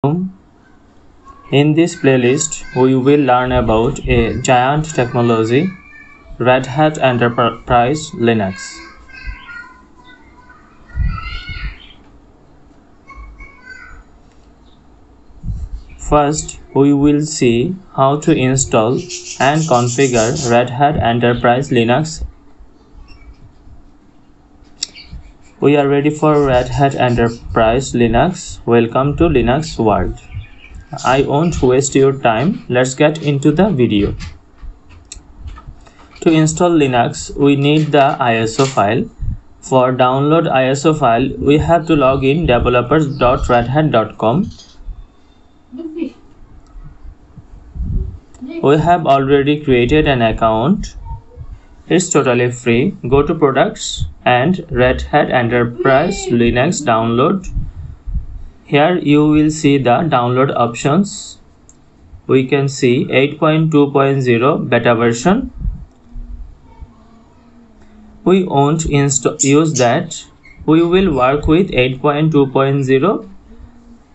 In this playlist, we will learn about a giant technology, Red Hat Enterprise Linux. First, we will see how to install and configure Red Hat Enterprise Linux. We are ready for Red Hat Enterprise Linux. Welcome to Linux World. I won't waste your time. Let's get into the video. To install Linux, we need the ISO file. For download ISO file, we have to log in developers.redhat.com. We have already created an account. It's totally free. Go to products and Red Hat Enterprise Linux download. Here you will see the download options. We can see 8.2.0 beta version. We won't use that. We will work with 8.2.0.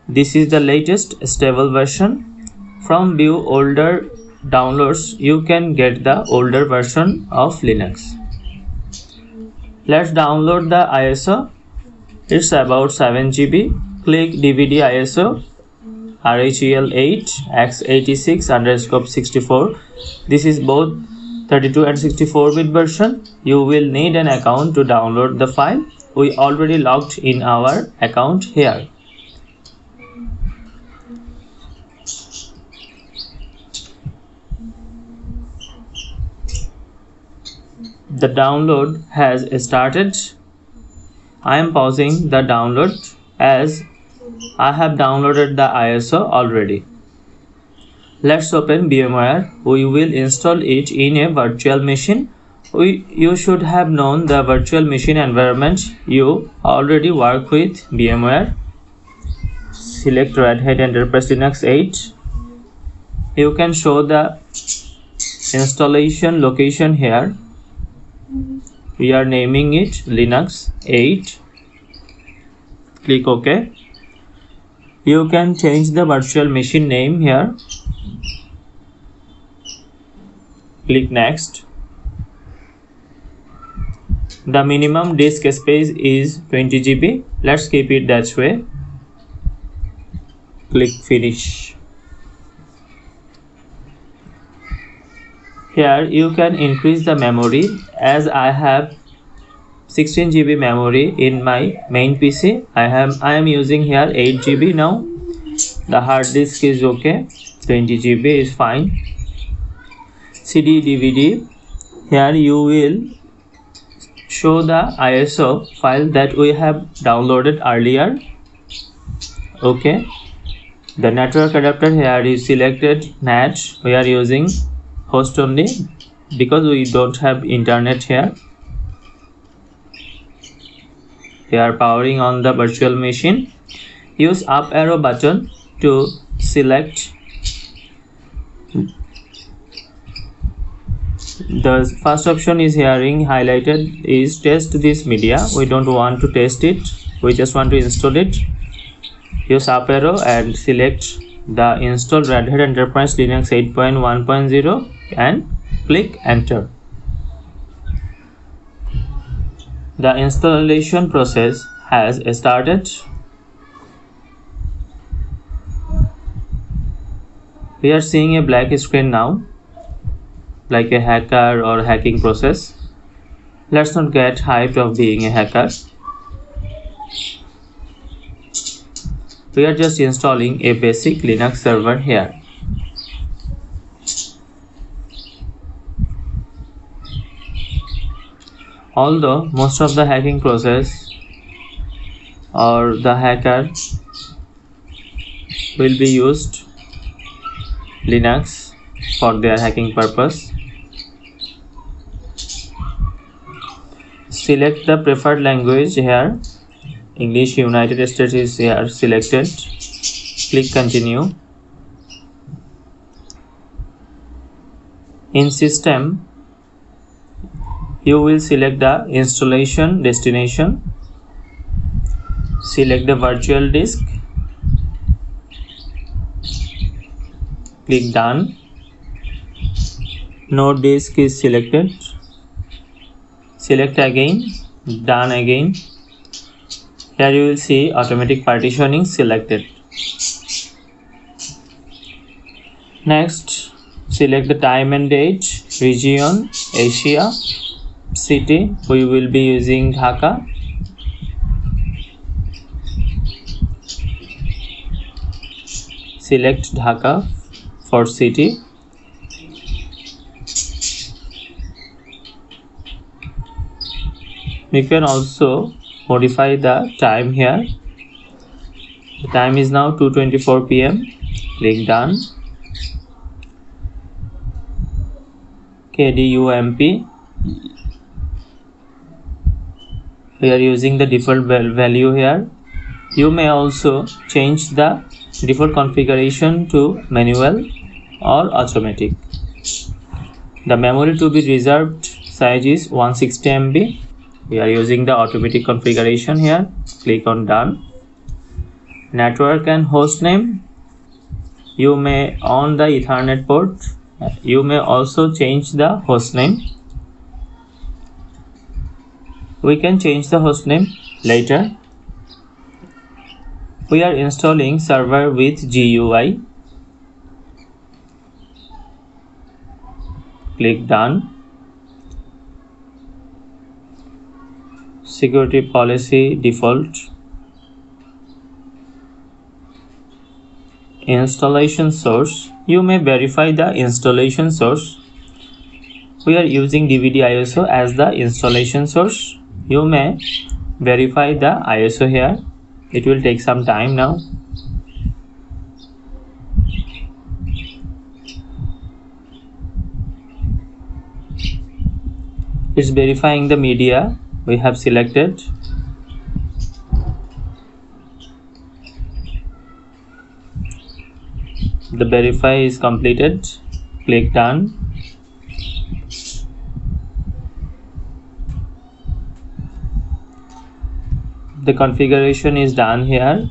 This is the latest stable version. From view older downloads, you can get the older version of Linux. Let's download the ISO. It's about 7 GB. Click DVD ISO RHEL 8 x86_64. This is both 32 and 64-bit version. You will need an account to download the file. We already logged in our account here. The download has started. I am pausing the download as I have downloaded the ISO already. Let's open VMware. We will install it in a virtual machine. You should have known the virtual machine environment. You already work with VMware. Select Red Hat Enterprise Linux 8. You can show the installation location here. We are naming it Linux 8. Click OK. You can change the virtual machine name here. Click Next. The minimum disk space is 20 GB. Let's keep it that way. Click Finish. Here you can increase the memory. As I have 16 GB memory in my main PC, I am using here 8 GB now. The hard disk is okay. 20 GB is fine. CD DVD. Here you will show the ISO file that we have downloaded earlier. Okay. The network adapter here is selected NAT. We are using host only because we don't have internet here. We are powering on the virtual machine. Use up arrow button to select. The first option is hearing highlighted is test this media. We don't want to test it. We just want to install it. Use up arrow and select the install Red Hat Enterprise Linux 8.1.0 and click enter. The installation process has started. We are seeing a black screen now, like a hacker or hacking process. Let's not get hyped of being a hacker. We are just installing a basic Linux server here. Although most of the hacking process or the hacker will be used Linux for their hacking purpose. Select the preferred language here. English United States is here selected. Click continue. In system, you will select the installation destination. Select the virtual disk. Click done. Node disk is selected. Select again, done again. Here you will see automatic partitioning selected. Next, select the time and date, region, Asia, city. We will be using Dhaka. Select Dhaka for city. You can also modify the time here. The time is now 2:24 p.m. Click done. KDUMP. We are using the default value here. You may also change the default configuration to manual or automatic. The memory to be reserved size is 160 MB. We are using the automatic configuration here. Click on done. Network and host name. You may on the Ethernet port. You may also change the host name. We can change the host name later. We are installing server with GUI. Click done. Security policy default. Installation source. You may verify the installation source. We are using DVD ISO as the installation source. You may verify the ISO here. It will take some time now. It's verifying the media we have selected. The verify is completed. Click done. The configuration is done here.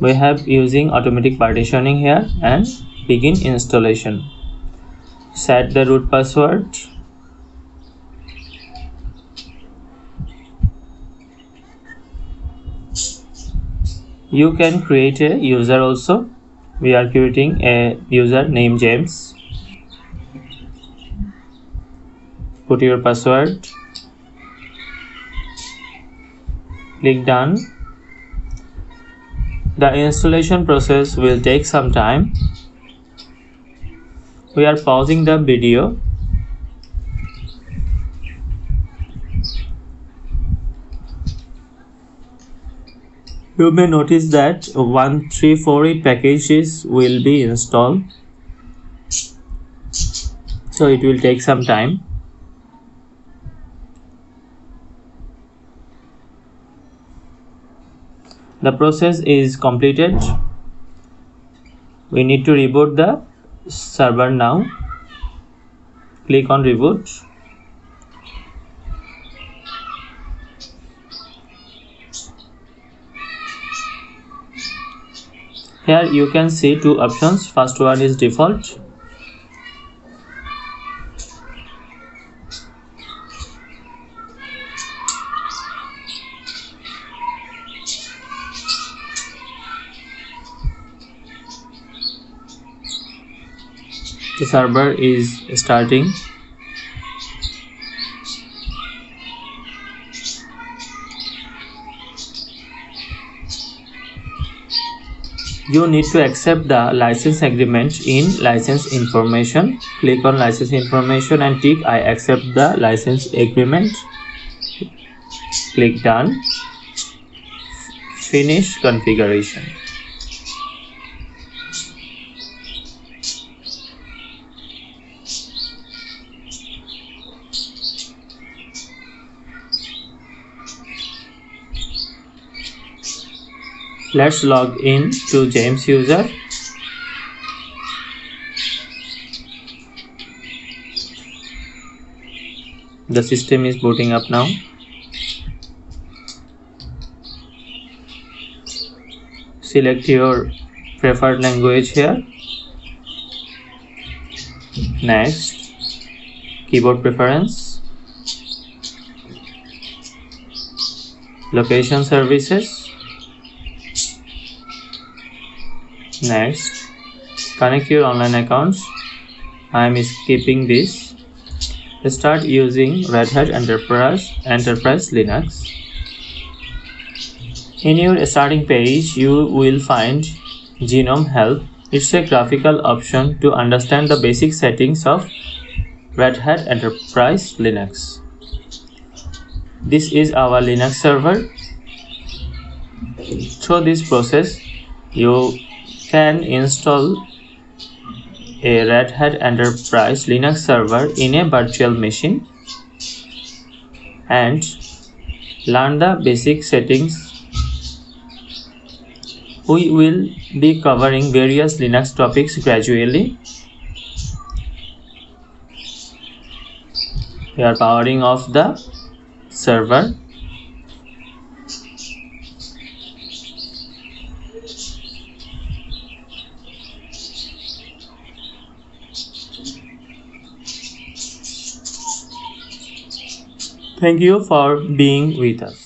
We have using automatic partitioning here and begin installation. Set the root password. You can create a user also. We are creating a user named James. Put your password. Click done. The installation process will take some time. We are pausing the video. You may notice that 1348 packages will be installed. So it will take some time. The process is completed. We need to reboot the server now. Click on reboot. Here you can see two options. First one is default. The server is starting. You need to accept the license agreement in license information. Click on license information and tick I accept the license agreement. Click done. Finish configuration. Let's log in to James user. The system is booting up now. Select your preferred language here. Next, keyboard preference, location services. Next, connect your online accounts. I am skipping this. Start using Red Hat Enterprise Linux. In your starting page, you will find GNOME Help. It's a graphical option to understand the basic settings of Red Hat Enterprise Linux. This is our Linux server. Through this process, you can install a Red Hat Enterprise Linux server in a virtual machine and learn the basic settings. We will be covering various Linux topics gradually. We are powering off the server. Thank you for being with us.